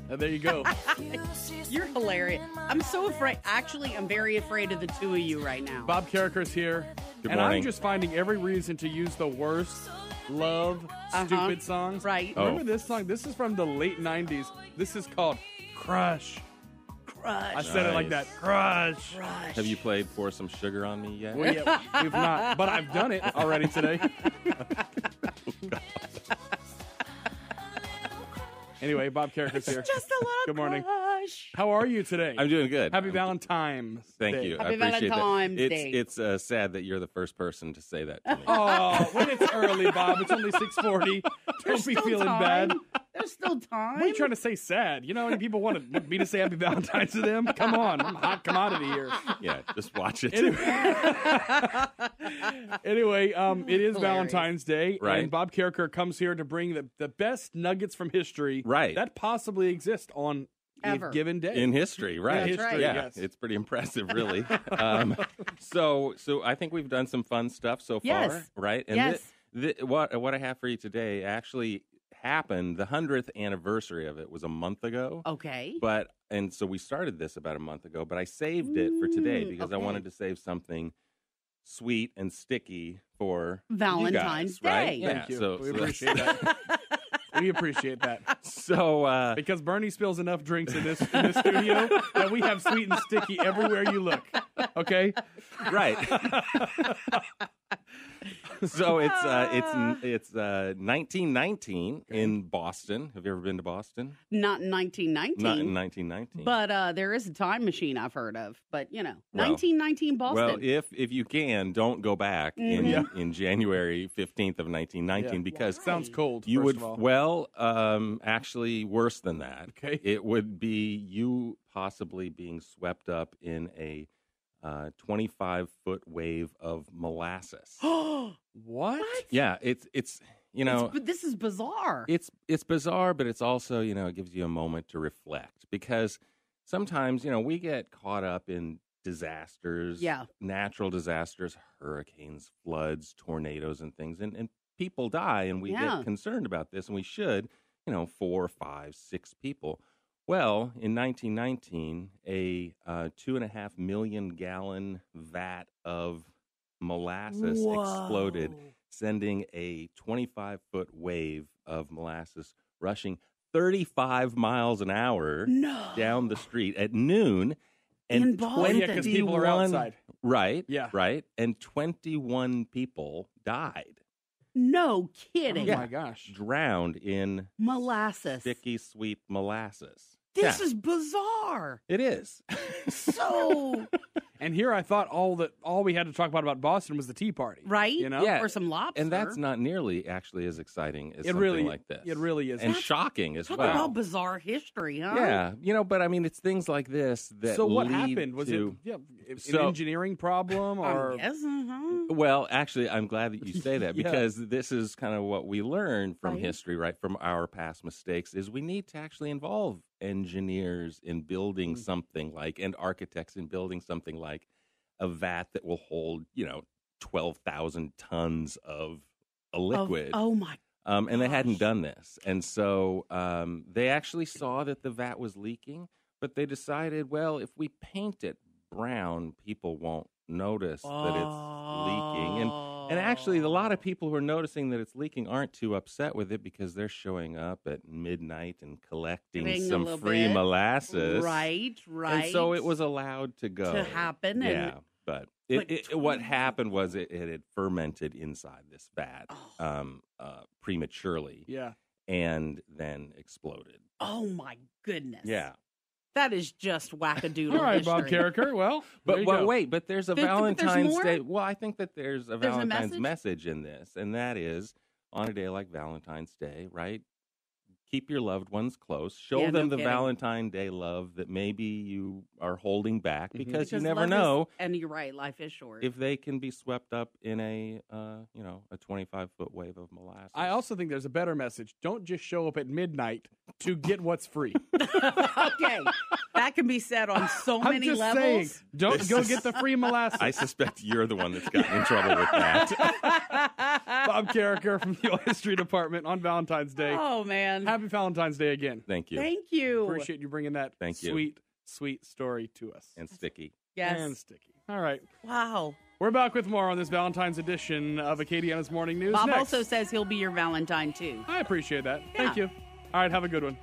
There you go. You're hilarious. I'm so afraid. Actually, I'm very afraid of the two of you right now. Bob Carriker's here. Good and morning. I'm just finding every reason to use the worst love stupid songs. Right. Remember this song? This is from the late 90s. This is called Crush. Crush. I said it like that. Crush. Crush. Have you played Pour Some Sugar on Me yet? Well, yeah, we've not, but I've done it already today. Anyway, Bob Carriker's here. Just a little Good morning. crush. How are you today? I'm doing good. Happy Valentine's Thank Day. you. Happy I appreciate Valentine's that. Day. It's sad that you're the first person to say that to me. Oh, when it's early, Bob. It's only 6:40. Don't be Still feeling time. bad. There's still time. What are you trying to say sad? You know how many people want me to say Happy Valentine's to them? Come on. I'm a hot commodity here. Yeah, just watch it. Anyway, it is Hilarious. Valentine's Day, Right. and Bob Carriker comes here to bring the best nuggets from history Right. that possibly exist on Ever. a given day. In history, right? In history, yeah, yes. it's pretty impressive, really. So I think we've done some fun stuff so far, Yes. right? And Yes. what I have for you today actually happened. The 100th anniversary of it was a month ago. Okay. And so we started this about a month ago, but I saved it for today because I okay. wanted to save something sweet and sticky for Valentine's you guys, right? Day. Yeah, Thank you. so We so appreciate that. We appreciate that. So Because Bernie spills enough drinks in this studio that we have sweet and sticky everywhere you look. Okay? right. So it's 1919 in Boston. Have you ever been to Boston? Not in 1919. Not in 1919. But there is a time machine I've heard of. But, Well, 1919 Boston. Well, if you can, don't go back in January 15th of 1919 Yeah. because Sounds cold, you first would of all. actually worse than that. Okay. It would be you possibly being swept up in a 25-foot wave of molasses. What? Yeah, it's But this is bizarre. it's bizarre, but it's also it gives you a moment to reflect because sometimes we get caught up in disasters, natural disasters, hurricanes, floods, tornadoes, and things, and people die, and we get concerned about this, and we should, 4, 5, 6 people. Well, in 1919, a 2.5 million gallon vat of molasses exploded, sending a 25-foot wave of molasses rushing 35 miles an hour down the street at noon. And In Boston. Yeah, because people are outside. Right. Yeah. Right. And 21 people died. No kidding. Oh, my gosh. Drowned in Molasses. sticky, sweet molasses. This Yeah. is bizarre. It is. So, And here I thought all we had to talk about Boston was the Tea Party. right? Yeah. Or some lobster. And that's not nearly actually as exciting as It something really like this. It really is. And shocking as Talk well. about bizarre history, huh? Yeah, but I mean, it's things like this that. So what lead happened? Was to, an So- engineering problem or Yes, Well, actually, I'm glad that you say that Yeah. because this is kind of what we learn from Right. history, right? From our past mistakes, is we need to actually involve engineers in building something like, and architects in building something like a vat that will hold, 12,000 tons of a liquid. Oh my. And they hadn't gosh. done this. And so they actually saw that the vat was leaking, but they decided, well, if we paint it brown, people won't notice that it's leaking. And actually, a lot of people who are noticing that it's leaking aren't too upset with it because they're showing up at midnight and collecting Getting a some little free bit. molasses. Right. And so it was allowed to go. To happen, and- Yeah. But what happened was it had fermented inside this vat prematurely yeah. and then exploded. Oh my goodness. Yeah. That is just wackadoodle. All right, history. Bob Carriker. Well, there But you go. wait, but there's a But there's Valentine's more? Day. Well, I think that there's a Valentine's message? message in this, and that is on a day like Valentine's Day, right? Keep your loved ones close. Show Yeah, them no the kidding. Valentine Day love that maybe you are holding back because you Because never love know and you're right, life is short. if they can be swept up in a 25-foot wave of molasses. I also think there's a better message. Don't just show up at midnight to get what's free. Okay. That can be said on so I'm many just levels. saying, don't go get the free molasses. I suspect you're the one that's gotten in trouble with that. Bob Carriker from the History Department on Valentine's Day. Oh, man. Happy Valentine's Day again. Thank you. Thank you. Appreciate you bringing that sweet story to us. And sticky. Yes. And sticky. All right. Wow. We're back with more on this Valentine's edition of Acadiana's Morning News. Bob next. also says he'll be your Valentine, too. I appreciate that. Yeah. Thank you. All right, have a good one.